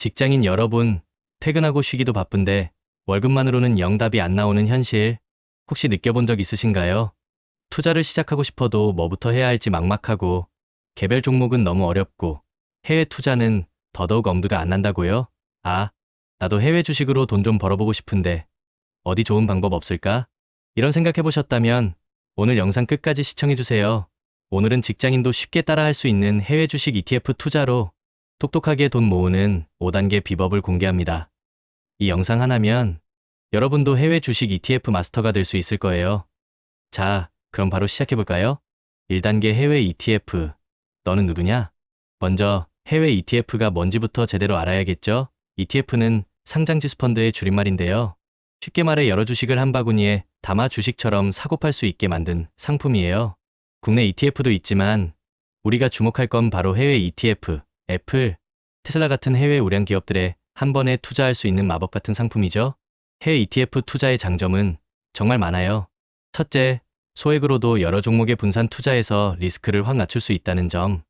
직장인 여러분, 퇴근하고 쉬기도 바쁜데 월급만으로는 영 답이 안 나오는 현실, 혹시 느껴본 적 있으신가요? 투자를 시작하고 싶어도 뭐부터 해야 할지 막막하고, 개별 종목은 너무 어렵고, 해외 투자는 더더욱 엄두가 안 난다고요? 아, 나도 해외 주식으로 돈 좀 벌어보고 싶은데, 어디 좋은 방법 없을까? 이런 생각해 보셨다면, 오늘 영상 끝까지 시청해주세요. 오늘은 직장인도 쉽게 따라할 수 있는 해외 주식 ETF 투자로 똑똑하게 돈 모으는 5단계 비법을 공개합니다. 이 영상 하나면 여러분도 해외 주식 ETF 마스터가 될 수 있을 거예요. 자, 그럼 바로 시작해볼까요? 1단계 해외 ETF. 너는 누구냐? 먼저 해외 ETF가 뭔지부터 제대로 알아야겠죠? ETF는 상장지수 펀드의 줄임말인데요. 쉽게 말해 여러 주식을 한 바구니에 담아 주식처럼 사고 팔 수 있게 만든 상품이에요. 국내 ETF도 있지만 우리가 주목할 건 바로 해외 ETF, 애플, 테슬라 같은 해외 우량 기업들에 한 번에 투자할 수 있는 마법 같은 상품이죠. 해외 ETF 투자의 장점은 정말 많아요. 첫째, 소액으로도 여러 종목에 분산 투자해서 리스크를 확 낮출 수 있다는 점.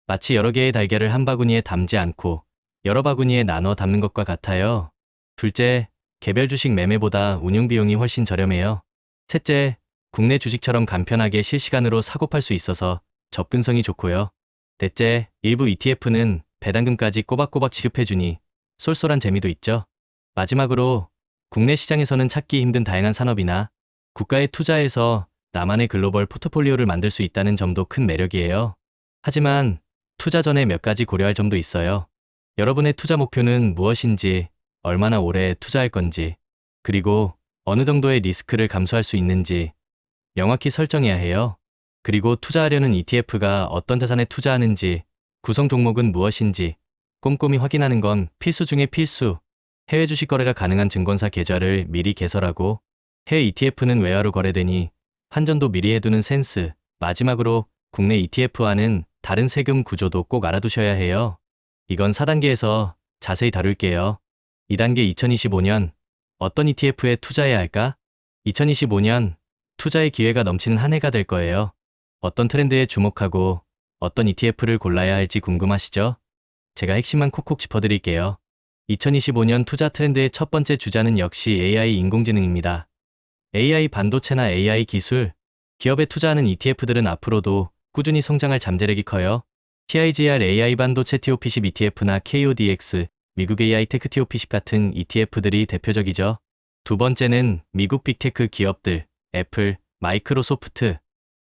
마치 여러 개의 달걀을 한 바구니에 담지 않고 여러 바구니에 나눠 담는 것과 같아요. 둘째, 개별 주식 매매보다 운용 비용이 훨씬 저렴해요. 셋째, 국내 주식처럼 간편하게 실시간으로 사고 팔 수 있어서 접근성이 좋고요. 넷째, 일부 ETF는 배당금까지 꼬박꼬박 지급해주니 쏠쏠한 재미도 있죠. 마지막으로 국내 시장에서는 찾기 힘든 다양한 산업이나 국가에 투자해서 나만의 글로벌 포트폴리오를 만들 수 있다는 점도 큰 매력이에요. 하지만 투자 전에 몇 가지 고려할 점도 있어요. 여러분의 투자 목표는 무엇인지, 얼마나 오래 투자할 건지, 그리고 어느 정도의 리스크를 감수할 수 있는지 명확히 설정해야 해요. 그리고 투자하려는 ETF가 어떤 자산에 투자하는지, 구성 종목은 무엇인지 꼼꼼히 확인하는 건 필수 중의 필수. 해외 주식 거래가 가능한 증권사 계좌를 미리 개설하고, 해외 ETF는 외화로 거래되니 환전도 미리 해두는 센스. 마지막으로 국내 ETF와는 다른 세금 구조도 꼭 알아두셔야 해요. 이건 4단계에서 자세히 다룰게요. 2단계 2025년 어떤 ETF에 투자해야 할까? 2025년 투자의 기회가 넘치는 한 해가 될 거예요. 어떤 트렌드에 주목하고 어떤 ETF를 골라야 할지 궁금하시죠? 제가 핵심만 콕콕 짚어드릴게요. 2025년 투자 트렌드의 첫 번째 주자는 역시 AI 인공지능입니다. AI 반도체나 AI 기술, 기업에 투자하는 ETF들은 앞으로도 꾸준히 성장할 잠재력이 커요. TIGR AI 반도체 TOP10 ETF나 KODX, 미국 AI 테크 TOP10 같은 ETF들이 대표적이죠. 두 번째는 미국 빅테크 기업들, 애플, 마이크로소프트,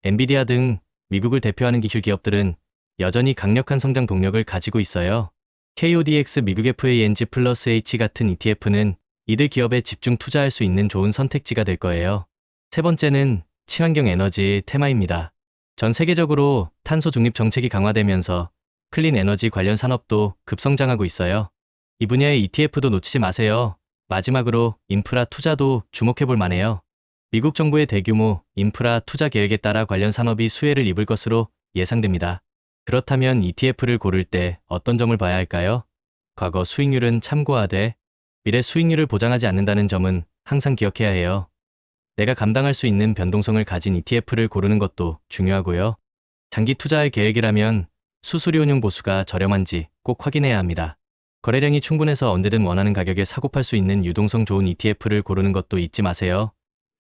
엔비디아 등 미국을 대표하는 기술 기업들은 여전히 강력한 성장 동력을 가지고 있어요. KODX 미국 FANG 플러스 H 같은 ETF는 이들 기업에 집중 투자할 수 있는 좋은 선택지가 될 거예요. 세 번째는 친환경 에너지 테마입니다. 전 세계적으로 탄소 중립 정책이 강화되면서 클린 에너지 관련 산업도 급성장하고 있어요. 이 분야의 ETF도 놓치지 마세요. 마지막으로 인프라 투자도 주목해볼 만해요. 미국 정부의 대규모 인프라 투자 계획에 따라 관련 산업이 수혜를 입을 것으로 예상됩니다. 그렇다면 ETF를 고를 때 어떤 점을 봐야 할까요? 과거 수익률은 참고하되 미래 수익률을 보장하지 않는다는 점은 항상 기억해야 해요. 내가 감당할 수 있는 변동성을 가진 ETF를 고르는 것도 중요하고요. 장기 투자할 계획이라면 수수료운용 보수가 저렴한지 꼭 확인해야 합니다. 거래량이 충분해서 언제든 원하는 가격에 사고 팔 수 있는 유동성 좋은 ETF를 고르는 것도 잊지 마세요.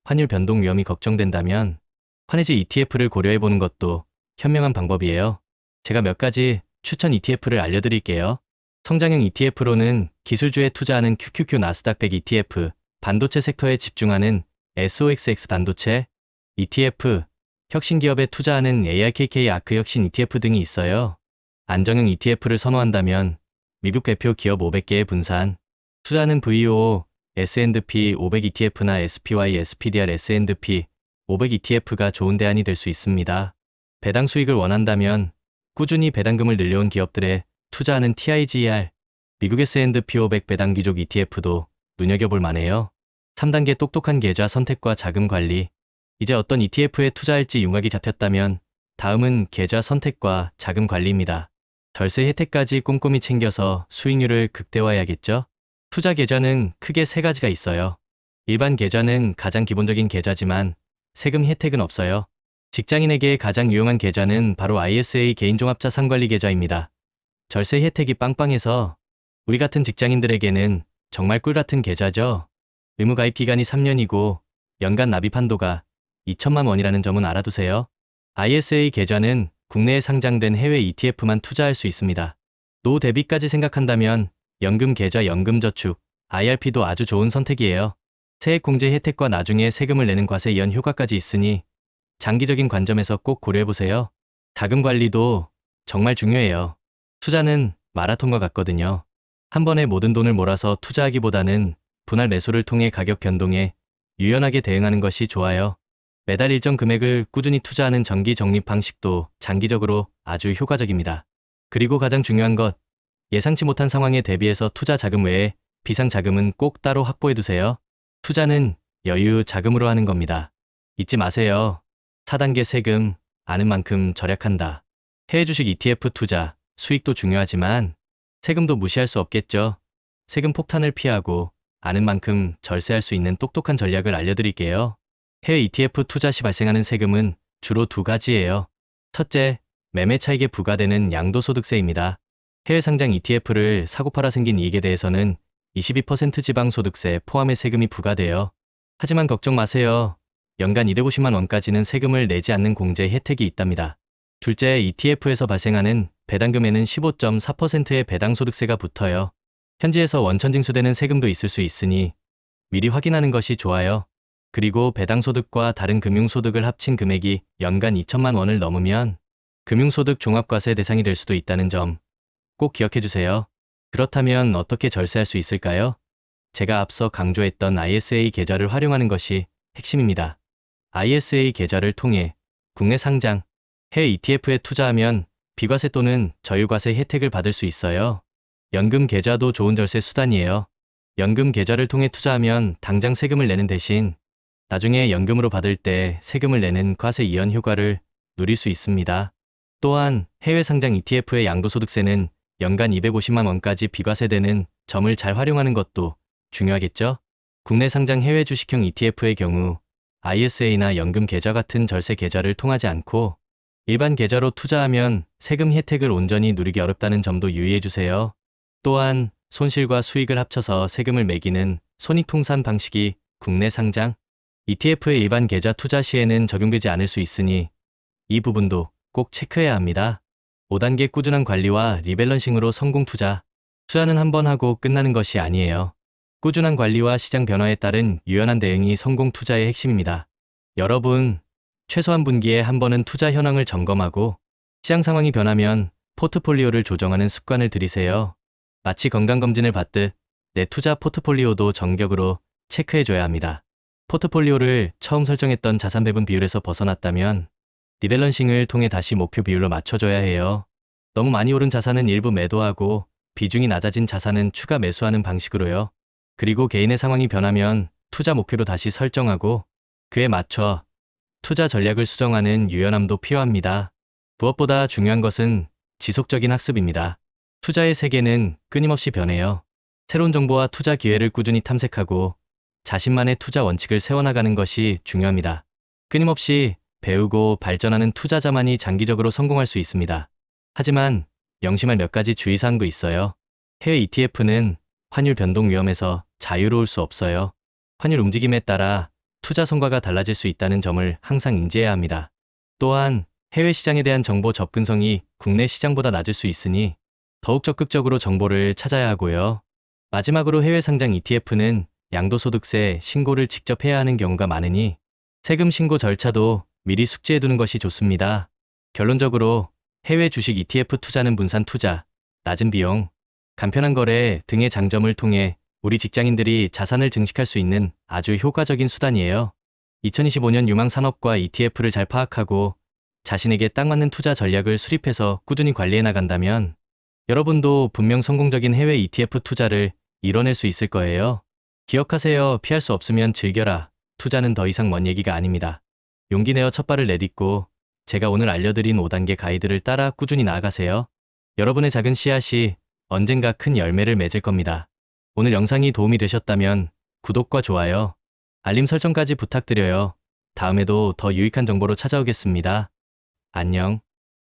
환율 변동 위험이 걱정된다면 환해지 ETF를 고려해보는 것도 현명한 방법이에요. 제가 몇 가지 추천 ETF를 알려드릴게요. 성장형 ETF로는 기술주에 투자하는 QQQ 나스닥 100 ETF, 반도체 섹터에 집중하는 SOXX 반도체 ETF, 혁신기업에 투자하는 ARKK 아크 혁신 ETF 등이 있어요. 안정형 ETF를 선호한다면 미국 대표 기업 500개의 분산, 투자하는 VOO, S&P 500 ETF나 SPY, SPDR, S&P 500 ETF가 좋은 대안이 될 수 있습니다. 배당 수익을 원한다면 꾸준히 배당금을 늘려온 기업들에 투자하는 TIGR, 미국 S&P 500 배당 귀족 ETF도 눈여겨볼 만해요. 3단계 똑똑한 계좌 선택과 자금 관리. 이제 어떤 ETF에 투자할지 윤곽이 잡혔다면 다음은 계좌 선택과 자금 관리입니다. 절세 혜택까지 꼼꼼히 챙겨서 수익률을 극대화해야겠죠? 투자 계좌는 크게 세 가지가 있어요. 일반 계좌는 가장 기본적인 계좌지만 세금 혜택은 없어요. 직장인에게 가장 유용한 계좌는 바로 ISA 개인종합자산관리 계좌입니다. 절세 혜택이 빵빵해서 우리 같은 직장인들에게는 정말 꿀 같은 계좌죠. 의무 가입 기간이 3년이고 연간 납입 한도가 2천만 원이라는 점은 알아두세요. ISA 계좌는 국내에 상장된 해외 ETF만 투자할 수 있습니다. 노후 대비까지 생각한다면 연금 계좌 연금저축, IRP도 아주 좋은 선택이에요. 세액공제 혜택과 나중에 세금을 내는 과세 이연 효과까지 있으니 장기적인 관점에서 꼭 고려해보세요. 자금 관리도 정말 중요해요. 투자는 마라톤과 같거든요. 한 번에 모든 돈을 몰아서 투자하기보다는 분할 매수를 통해 가격 변동에 유연하게 대응하는 것이 좋아요. 매달 일정 금액을 꾸준히 투자하는 정기 적립 방식도 장기적으로 아주 효과적입니다. 그리고 가장 중요한 것, 예상치 못한 상황에 대비해서 투자 자금 외에 비상 자금은 꼭 따로 확보해두세요. 투자는 여유 자금으로 하는 겁니다. 잊지 마세요. 4단계 세금, 아는 만큼 절약한다. 해외 주식 ETF 투자, 수익도 중요하지만 세금도 무시할 수 없겠죠. 세금 폭탄을 피하고 아는 만큼 절세할 수 있는 똑똑한 전략을 알려드릴게요. 해외 ETF 투자 시 발생하는 세금은 주로 두 가지예요. 첫째, 매매 차익에 부과되는 양도소득세입니다. 해외 상장 ETF를 사고 팔아 생긴 이익에 대해서는 22% 지방소득세 포함의 세금이 부과돼요. 하지만 걱정 마세요. 연간 250만 원까지는 세금을 내지 않는 공제 혜택이 있답니다. 둘째, ETF에서 발생하는 배당금에는 15.4%의 배당소득세가 붙어요. 현지에서 원천 징수되는 세금도 있을 수 있으니 미리 확인하는 것이 좋아요. 그리고 배당소득과 다른 금융소득을 합친 금액이 연간 2천만 원을 넘으면 금융소득 종합과세 대상이 될 수도 있다는 점 꼭 기억해 주세요. 그렇다면 어떻게 절세할 수 있을까요? 제가 앞서 강조했던 ISA 계좌를 활용하는 것이 핵심입니다. ISA 계좌를 통해 국내 상장, 해외 ETF에 투자하면 비과세 또는 저율과세 혜택을 받을 수 있어요. 연금 계좌도 좋은 절세 수단이에요. 연금 계좌를 통해 투자하면 당장 세금을 내는 대신 나중에 연금으로 받을 때 세금을 내는 과세 이연 효과를 누릴 수 있습니다. 또한 해외 상장 ETF의 양도소득세는 연간 250만 원까지 비과세되는 점을 잘 활용하는 것도 중요하겠죠? 국내 상장 해외 주식형 ETF의 경우 ISA나 연금 계좌 같은 절세 계좌를 통하지 않고 일반 계좌로 투자하면 세금 혜택을 온전히 누리기 어렵다는 점도 유의해 주세요. 또한 손실과 수익을 합쳐서 세금을 매기는 손익통산 방식이 국내 상장 ETF의 일반 계좌 투자 시에는 적용되지 않을 수 있으니 이 부분도 꼭 체크해야 합니다. 5단계 꾸준한 관리와 리밸런싱으로 성공 투자. 투자는 한 번 하고 끝나는 것이 아니에요. 꾸준한 관리와 시장 변화에 따른 유연한 대응이 성공 투자의 핵심입니다. 여러분, 최소한 분기에 한 번은 투자 현황을 점검하고 시장 상황이 변하면 포트폴리오를 조정하는 습관을 들이세요. 마치 건강검진을 받듯 내 투자 포트폴리오도 정격으로 체크해줘야 합니다. 포트폴리오를 처음 설정했던 자산 배분 비율에서 벗어났다면 리밸런싱을 통해 다시 목표 비율로 맞춰줘야 해요. 너무 많이 오른 자산은 일부 매도하고 비중이 낮아진 자산은 추가 매수하는 방식으로요. 그리고 개인의 상황이 변하면 투자 목표로 다시 설정하고 그에 맞춰 투자 전략을 수정하는 유연함도 필요합니다. 무엇보다 중요한 것은 지속적인 학습입니다. 투자의 세계는 끊임없이 변해요. 새로운 정보와 투자 기회를 꾸준히 탐색하고 자신만의 투자 원칙을 세워나가는 것이 중요합니다. 끊임없이 배우고 발전하는 투자자만이 장기적으로 성공할 수 있습니다. 하지만 명심할 몇 가지 주의사항도 있어요. 해외 ETF는 환율 변동 위험에서 자유로울 수 없어요. 환율 움직임에 따라 투자 성과가 달라질 수 있다는 점을 항상 인지해야 합니다. 또한 해외 시장에 대한 정보 접근성이 국내 시장보다 낮을 수 있으니 더욱 적극적으로 정보를 찾아야 하고요. 마지막으로 해외 상장 ETF는 양도소득세 신고를 직접 해야 하는 경우가 많으니 세금 신고 절차도 미리 숙지해두는 것이 좋습니다. 결론적으로 해외 주식 ETF 투자는 분산 투자, 낮은 비용, 간편한 거래 등의 장점을 통해 우리 직장인들이 자산을 증식할 수 있는 아주 효과적인 수단이에요. 2025년 유망 산업과 ETF를 잘 파악하고 자신에게 딱 맞는 투자 전략을 수립해서 꾸준히 관리해 나간다면 여러분도 분명 성공적인 해외 ETF 투자를 이뤄낼 수 있을 거예요. 기억하세요. 피할 수 없으면 즐겨라. 투자는 더 이상 먼 얘기가 아닙니다. 용기 내어 첫 발을 내딛고 제가 오늘 알려드린 5단계 가이드를 따라 꾸준히 나아가세요. 여러분의 작은 씨앗이 언젠가 큰 열매를 맺을 겁니다. 오늘 영상이 도움이 되셨다면 구독과 좋아요, 알림 설정까지 부탁드려요. 다음에도 더 유익한 정보로 찾아오겠습니다. 안녕.